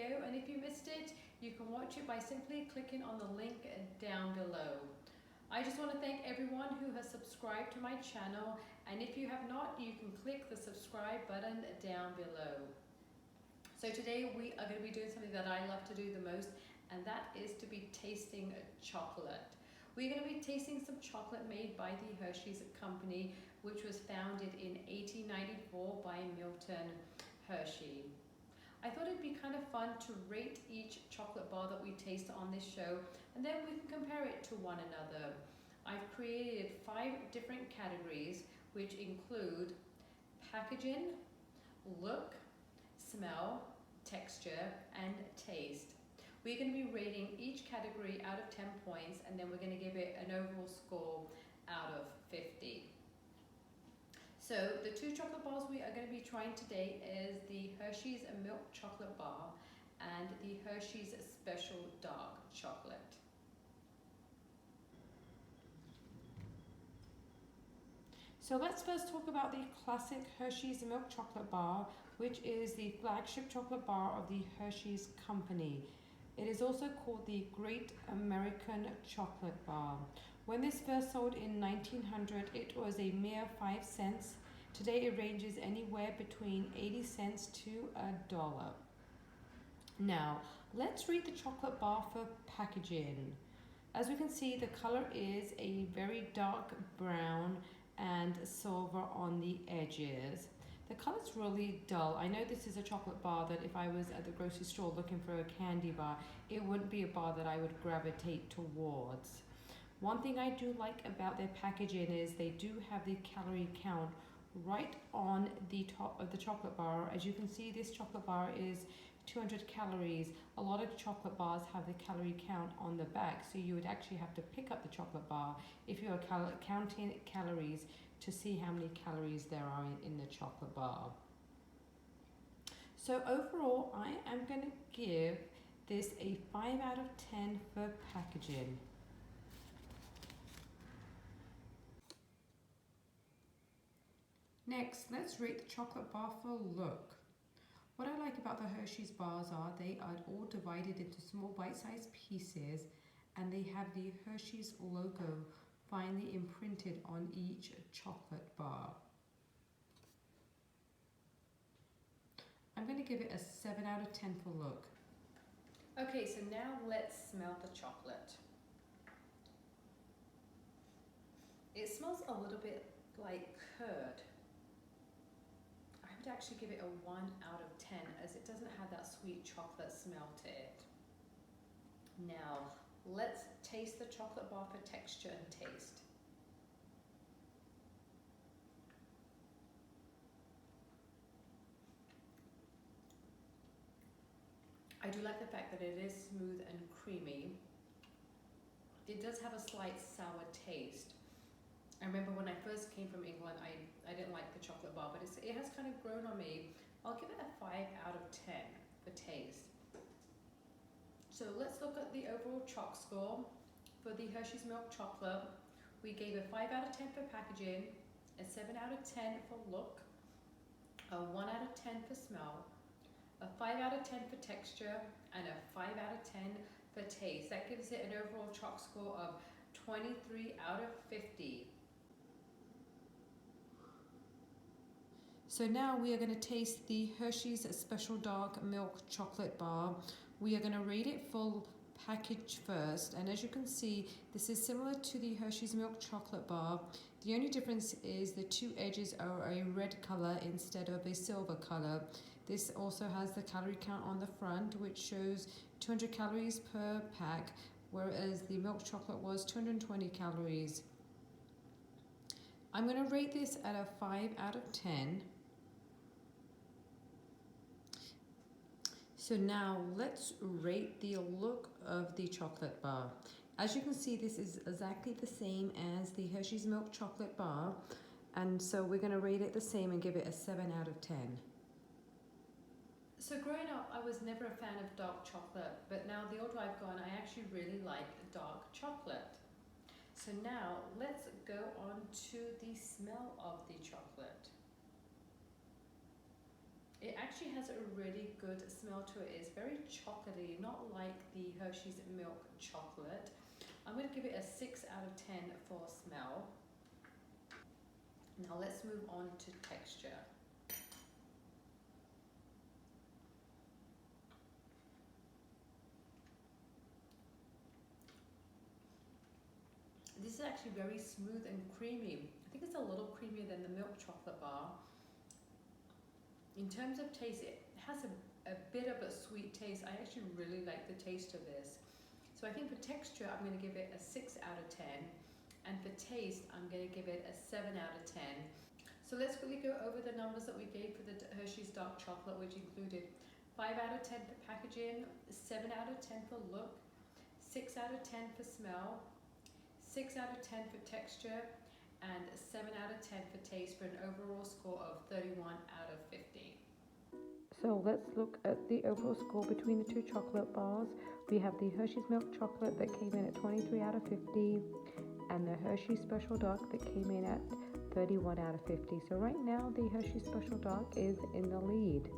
video, and if you missed it, you can watch it by simply clicking on the link down below. I just want to thank everyone who has subscribed to my channel, and if you have not, you can click the subscribe button down below. So today we are going to be doing something that I love to do the most, and that is to be tasting chocolate. We're going to be tasting some chocolate made by the Hershey's company, which was founded in 1894 by Milton Hershey. I thought it'd be kind of fun to rate each chocolate bar that we taste on this show, and then we can compare it to one another. I've created 5 different categories, which include packaging, look, smell, texture, and taste. We're going to be rating each category out of 10 points, and then we're going to give it an overall score out of 50. So the 2 chocolate bars we are going to be trying today is the Hershey's Milk Chocolate Bar and the Hershey's Special Dark Chocolate. So let's first talk about the classic Hershey's Milk Chocolate Bar, which is the flagship chocolate bar of the Hershey's Company. It is also called the Great American Chocolate Bar. When this first sold in 1900, it was a mere 5 cents. Today it ranges anywhere between 80 cents to $1. Now, let's read the chocolate bar for packaging. As we can see, the color is a very dark brown and silver on the edges. The color's really dull. I know this is a chocolate bar that if I was at the grocery store looking for a candy bar, it wouldn't be a bar that I would gravitate towards. One thing I do like about their packaging is they do have the calorie count right on the top of the chocolate bar. As you can see, this chocolate bar is 200 calories. A lot of chocolate bars have the calorie count on the back, so you would actually have to pick up the chocolate bar if you are counting calories to see how many calories there are in the chocolate bar. So overall, I am going to give this a 5 out of 10 for packaging. Next, let's rate the chocolate bar for look. What I like about the Hershey's bars are they are all divided into small bite-sized pieces, and they have the Hershey's logo finely imprinted on each chocolate bar. I'm going to give it a 7 out of 10 for look. Okay, so now let's smell the chocolate. It smells a little bit like curd. I would actually give it a 1 out of 10 as it doesn't have that sweet chocolate smell to it. Now, let's taste the chocolate bar for texture and taste. I do like the fact that it is smooth and creamy. It does have a slight sour taste. I remember when I first came from England, I didn't like the chocolate bar, but it has kind of grown on me. I'll give it a 5 out of 10 for taste. So let's look at the overall choc score. For the Hershey's Milk Chocolate, we gave a 5 out of 10 for packaging, a 7 out of 10 for look, a 1 out of 10 for smell, a 5 out of 10 for texture, and a 5 out of 10 for taste. That gives it an overall choc score of 23 out of 50. So now we are going to taste the Hershey's Special Dark Milk Chocolate Bar. We are going to rate it full package first, and as you can see, this is similar to the Hershey's Milk Chocolate Bar. The only difference is the 2 edges are a red color instead of a silver color. This also has the calorie count on the front, which shows 200 calories per pack, whereas the milk chocolate was 220 calories. I'm going to rate this at a 5 out of 10. So now let's rate the look of the chocolate bar. As you can see, this is exactly the same as the Hershey's Milk Chocolate Bar, and so we're going to rate it the same and give it a 7 out of 10. So growing up, I was never a fan of dark chocolate, but now the older I've gone, I actually really like dark chocolate. So now let's go on to the smell of the chocolate. It actually has a really good smell to it. It's very chocolatey, not like the Hershey's milk chocolate. I'm going to give it a 6 out of 10 for smell. Now let's move on to texture. This is actually very smooth and creamy. I think it's a little creamier than the milk chocolate bar. In terms of taste, it has a bit of a sweet taste. I actually really like the taste of this. So I think for texture, I'm going to give it a 6 out of 10. And for taste, I'm going to give it a 7 out of 10. So let's quickly go over the numbers that we gave for the Hershey's dark chocolate, which included 5 out of 10 for packaging, 7 out of 10 for look, 6 out of 10 for smell, 6 out of 10 for texture, and 7 out of 10 for taste, for an overall score of 31 out of 50. So let's look at the overall score between the two chocolate bars. We have the Hershey's milk chocolate that came in at 23 out of 50, and the Hershey Special Dark that came in at 31 out of 50. So right now the Hershey Special Dark is in the lead.